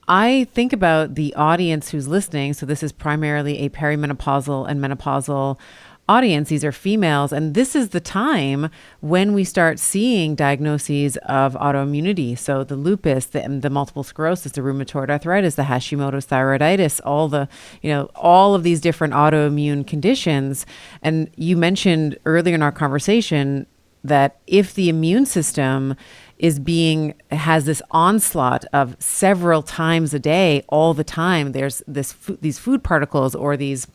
I think about the audience who's listening. So this is primarily a perimenopausal and menopausal audience. These are females. And this is the time when we start seeing diagnoses of autoimmunity. So the lupus, the multiple sclerosis, the rheumatoid arthritis, the Hashimoto's thyroiditis, all of these different autoimmune conditions. And you mentioned earlier in our conversation that if the immune system has this onslaught of several times a day, all the time, there's these food particles or these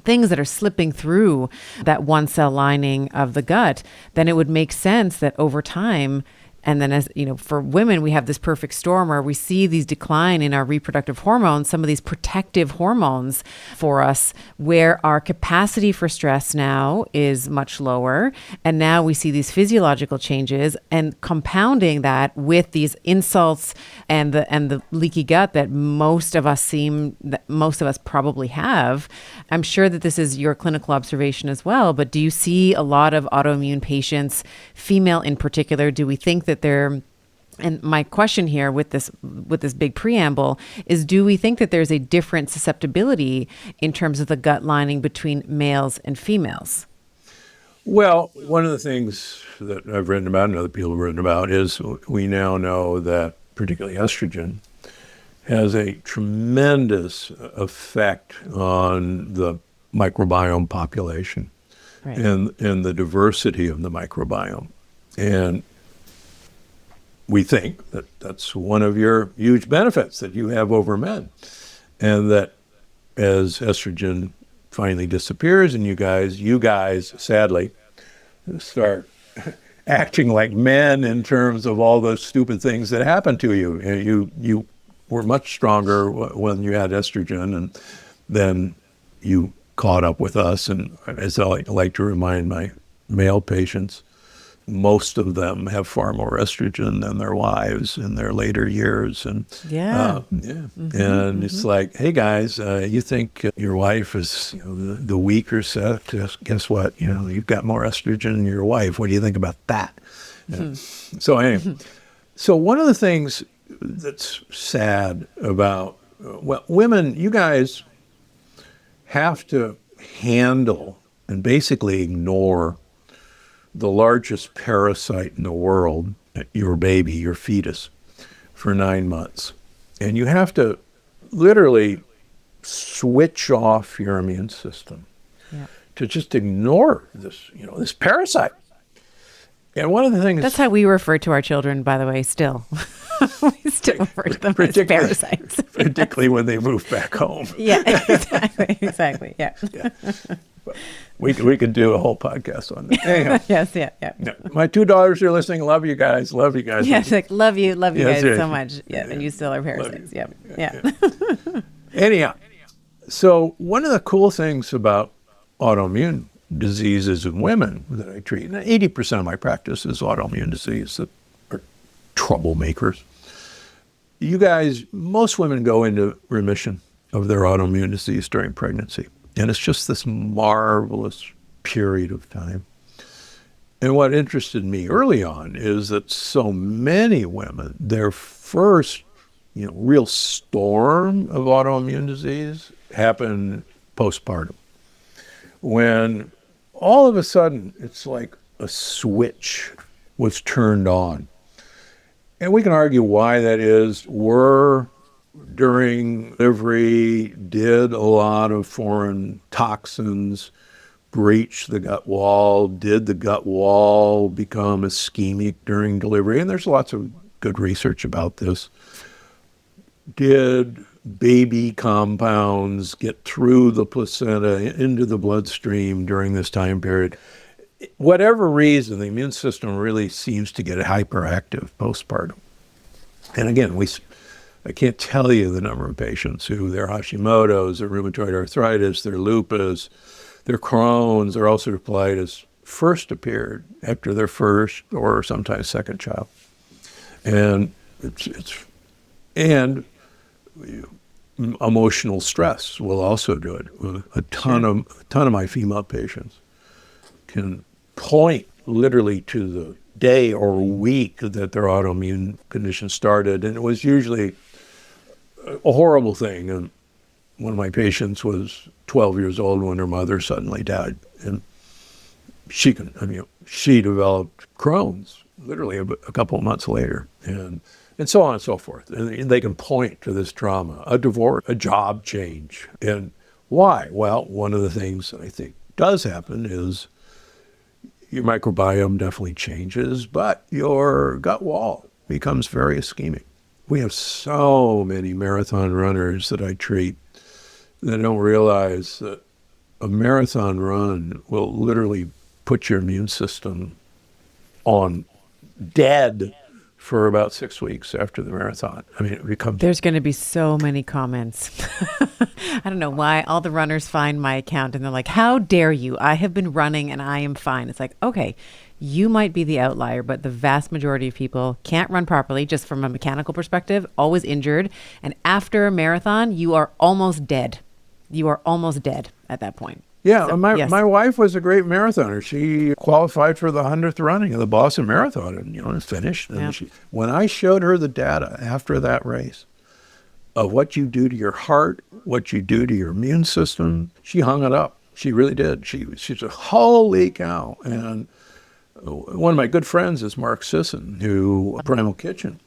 things that are slipping through that one cell lining of the gut, then it would make sense that over time, and then, as you know, for women, we have this perfect storm where we see these decline in our reproductive hormones, some of these protective hormones for us, where our capacity for stress now is much lower. And now we see these physiological changes, and compounding that with these insults and the leaky gut that most of us probably have. I'm sure that this is your clinical observation as well, but do you see a lot of autoimmune patients, female in particular? Do we think that they're, and my question here with this big preamble is, do we think that there's a different susceptibility in terms of the gut lining between males and females? Well, one of the things that I've written about and other people have written about is we now know that particularly estrogen has a tremendous effect on the microbiome population, right, and the diversity of the microbiome. And we think that that's one of your huge benefits that you have over men. And that as estrogen finally disappears and you guys sadly start acting like men in terms of all those stupid things that happen to you. And you were much stronger when you had estrogen, and then you caught up with us. And as I like to remind my male patients, most of them have far more estrogen than their wives in their later years. And it's like, hey guys, you think your wife is the weaker sex? Guess what? You've got more estrogen than your wife. What do you think about that? So anyway, so one of the things that's sad about women, you guys have to handle and basically ignore the largest parasite in the world, your baby, your fetus, for 9 months. And you have to literally switch off your immune system to just ignore this parasite. And one of the things... That's how we refer to our children, by the way, still. We still refer to them as parasites. Particularly when they move back home. Yeah, exactly, yeah. We could do a whole podcast on that. Anyhow, yes, yeah. My 2 daughters are listening. Love you guys. Yes, like love you guys so much. Yeah, and you still are parasites. Yeah. Anyhow, so one of the cool things about autoimmune diseases in women that I treat, and 80% of my practice is autoimmune disease that are troublemakers. You guys, most women go into remission of their autoimmune disease during pregnancy. And it's just this marvelous period of time. And what interested me early on is that so many women, their first, real storm of autoimmune disease happened postpartum, when all of a sudden it's like a switch was turned on. And we can argue why that is. During delivery, did a lot of foreign toxins breach the gut wall? Did the gut wall become ischemic during delivery? And there's lots of good research about this. Did baby compounds get through the placenta into the bloodstream during this time period? Whatever reason, the immune system really seems to get hyperactive postpartum. And again, I can't tell you the number of patients who their Hashimoto's, their rheumatoid arthritis, their lupus, their Crohn's, their ulcerative colitis first appeared after their first or sometimes second child. And and emotional stress will also do it. A ton of my female patients can point literally to the day or week that their autoimmune condition started, and it was usually a horrible thing. And one of my patients was 12 years old when her mother suddenly died. And she developed Crohn's literally a couple of months later. And so on and so forth. And they can point to this trauma, a divorce, a job change. And why? Well, one of the things that I think does happen is your microbiome definitely changes, but your gut wall becomes very ischemic. We have so many marathon runners that I treat that don't realize that a marathon run will literally put your immune system on dead for about 6 weeks after the marathon. I mean, it becomes... There's going to be so many comments. I don't know why all the runners find my account and they're like, how dare you? I have been running and I am fine. It's like, okay, you might be the outlier, but the vast majority of people can't run properly just from a mechanical perspective, always injured. And after a marathon, you are almost dead. You are almost dead at that point. Yeah, So, my wife was a great marathoner. She qualified for the 100th running of the Boston Marathon and finished. And when I showed her the data after that race of what you do to your heart, what you do to your immune system, she hung it up. She really did. She said, holy cow. And one of my good friends is Mark Sisson, who Primal Kitchen.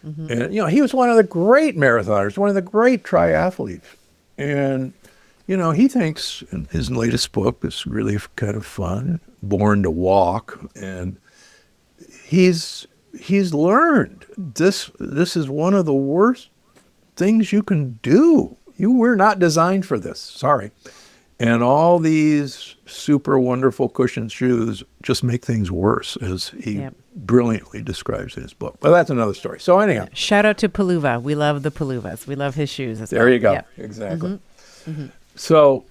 Mm-hmm. And, he was one of the great marathoners, one of the great triathletes. And he thinks in his latest book is really kind of fun, Born to Walk, and he's learned this is one of the worst things you can do. You were not designed for this. Sorry. And all these super wonderful cushioned shoes just make things worse, as he brilliantly describes in his book. But that's another story. So anyhow. Shout out to Paluva. We love the Paluvas. We love his shoes as well. There you go. Yep. Exactly. Mm-hmm. Mm-hmm. So.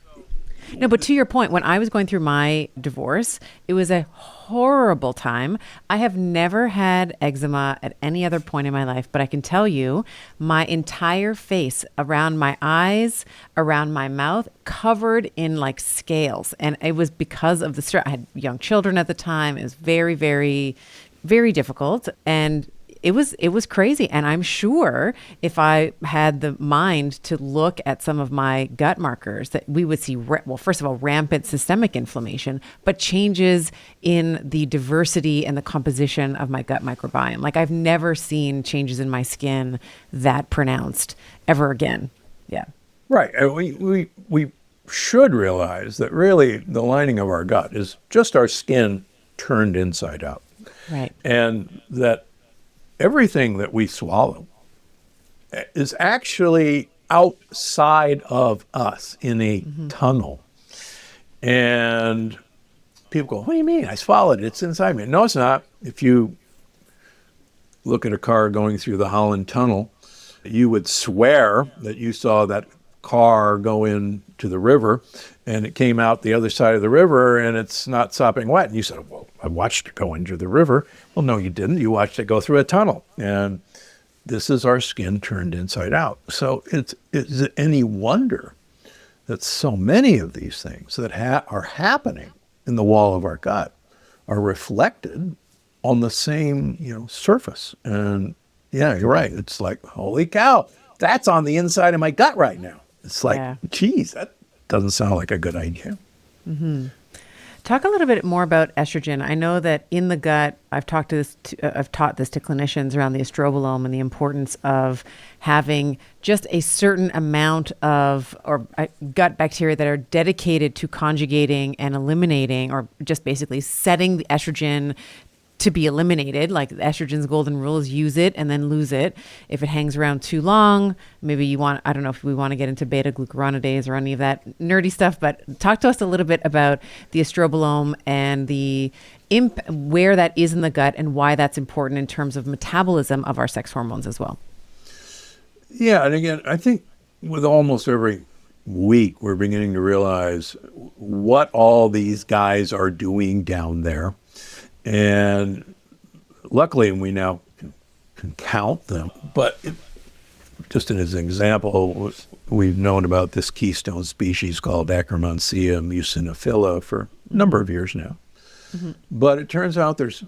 No, but to your point, when I was going through my divorce, it was a horrible time. I have never had eczema at any other point in my life, but I can tell you my entire face, around my eyes, around my mouth, covered in like scales. And it was because of the stress. I had young children at the time. It was very, very, very difficult. And it was crazy. And I'm sure if I had the mind to look at some of my gut markers that we would see, first of all, rampant systemic inflammation, but changes in the diversity and the composition of my gut microbiome. Like I've never seen changes in my skin that pronounced ever again. Yeah. Right. We should realize that really the lining of our gut is just our skin turned inside out. Right. And that everything that we swallow is actually outside of us in a tunnel. And people go, what do you mean? I swallowed it. It's inside me. No, it's not. If you look at a car going through the Holland Tunnel, you would swear that you saw that car go into the river and it came out the other side of the river and it's not sopping wet. And you said, well, I watched it go into the river. Well, no, you didn't. You watched it go through a tunnel. And this is our skin turned inside out. So is it any wonder that so many of these things that are happening in the wall of our gut are reflected on the same, surface? And yeah, you're right. It's like, holy cow, that's on the inside of my gut right now. It's like, geez, that doesn't sound like a good idea. Mm-hmm. Talk a little bit more about estrogen. I know that in the gut, I've taught this to clinicians around the estrobolome and the importance of having just a certain amount of gut bacteria that are dedicated to conjugating and eliminating, or just basically setting the estrogen to be eliminated. Like estrogen's golden rule is use it and then lose it. If it hangs around too long, maybe I don't know if we want to get into beta glucuronidase or any of that nerdy stuff, but talk to us a little bit about the estrobolome and the where that is in the gut and why that's important in terms of metabolism of our sex hormones as well. Yeah. And again, I think with almost every week, we're beginning to realize what all these guys are doing down there. And luckily, we now can count them. But just as an example, we've known about this keystone species called Akkermansia muciniphila for a number of years now. Mm-hmm. But it turns out there's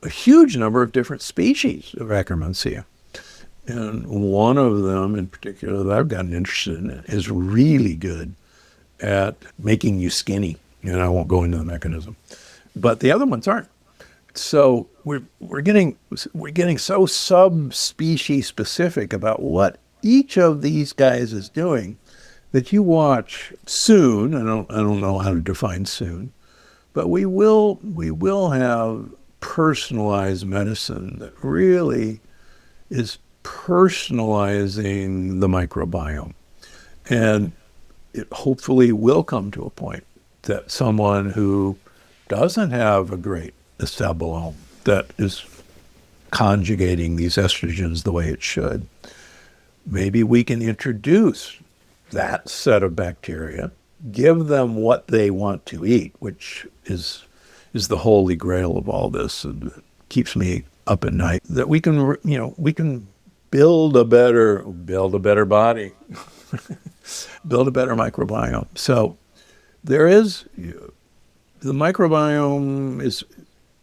a huge number of different species of Akkermansia. And one of them in particular that I've gotten interested in is really good at making you skinny. And I won't go into the mechanism, but the other ones aren't. So we're getting so subspecies specific about what each of these guys is doing that you watch soon. I don't know how to define soon, but we will have personalized medicine that really is personalizing the microbiome. And it hopefully will come to a point that someone who doesn't have a great estrobolome that is conjugating these estrogens the way it should, maybe we can introduce that set of bacteria, give them what they want to eat, which is the holy grail of all this, and keeps me up at night. That we can build a better body, build a better microbiome. So the microbiome is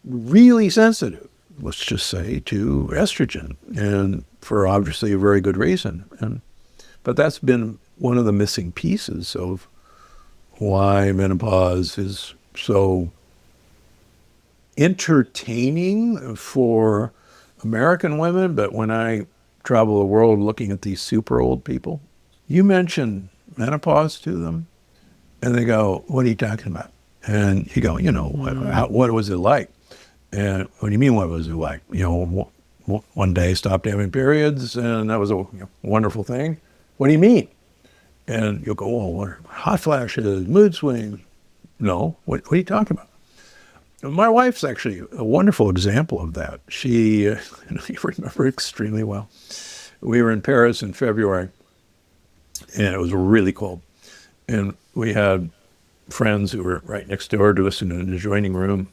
really sensitive, let's just say, to estrogen, and for obviously a very good reason. But that's been one of the missing pieces of why menopause is so entertaining for American women. But when I travel the world looking at these super old people, you mention menopause to them, and they go, "What are you talking about?" And you go, what was it like? And what do you mean, what was it like? One day I stopped having periods, and that was a wonderful thing. What do you mean? And you'll go, what are hot flashes, mood swings? No, what are you talking about? My wife's actually a wonderful example of that. She, you remember extremely well. We were in Paris in February, and it was really cold. And we had friends who were right next door to us in an adjoining room.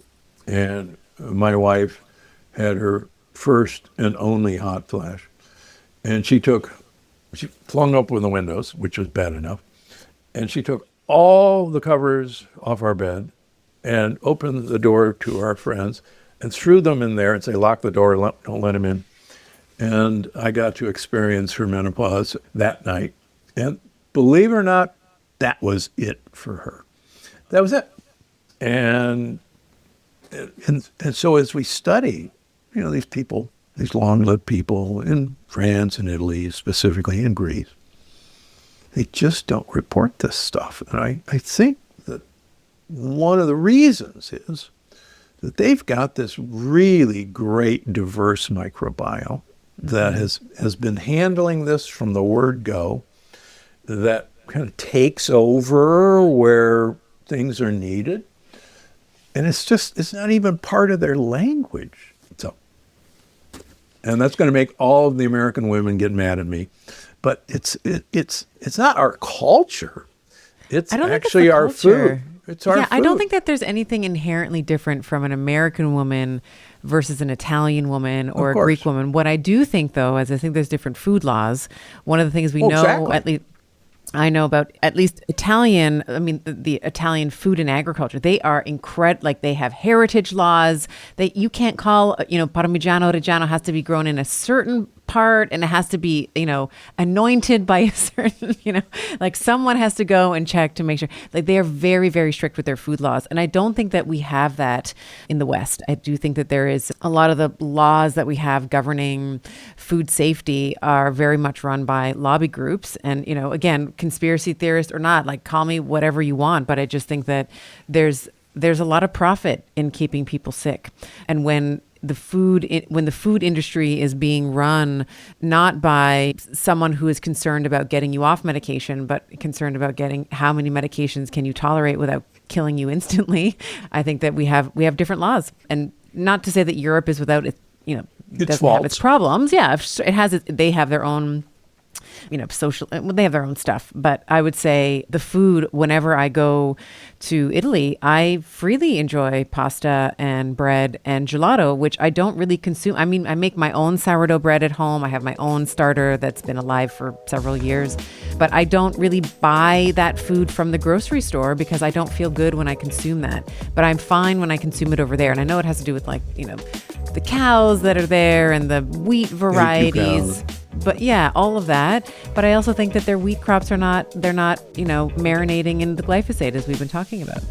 And my wife had her first and only hot flash. And she flung open the windows, which was bad enough. And she took all the covers off our bed and opened the door to our friends and threw them in there and say, lock the door, don't let them in. And I got to experience her menopause that night. And believe it or not, that was it for her. That was it. And so as we study, these people, these long-lived people in France and Italy, specifically in Greece, they just don't report this stuff. And I think that one of the reasons is that they've got this really great, diverse microbiome that has been handling this from the word go, that kind of takes over where things are needed. And it's not even part of their language. And that's going to make all of the American women get mad at me. But it's not our culture. It's actually our food. It's our food. I don't think that there's anything inherently different from an American woman versus an Italian woman or a Greek woman. What I do think, though, is I think there's different food laws. One of the things we know, at least I know about, at least Italian, the Italian food and agriculture, they are incredible. Like, they have heritage laws. You can't call, Parmigiano Reggiano has to be grown in a certain part, and it has to be, anointed by a certain, like someone has to go and check to make sure. Like, they are very, very strict with their food laws. And I don't think that we have that in the West. I do think that there is a lot of the laws that we have governing food safety are very much run by lobby groups. And, again, conspiracy theorist or not, like, call me whatever you want. But I just think that there's a lot of profit in keeping people sick. And when the food industry is being run not by someone who is concerned about getting you off medication, but concerned about getting how many medications can you tolerate without killing you instantly, I think that we have different laws. And not to say that Europe is without it, doesn't have its problems. Yeah, it has. They have their own, social. They have their own stuff. But I would say the food. Whenever I go to Italy, I freely enjoy pasta and bread and gelato, which I don't really consume. I make my own sourdough bread at home. I have my own starter that's been alive for several years, but I don't really buy that food from the grocery store because I don't feel good when I consume that. But I'm fine when I consume it over there. And I know it has to do with the cows that are there and the wheat varieties. But yeah, all of that. But I also think that their wheat crops they're not, marinating in the glyphosate as we've been talking about.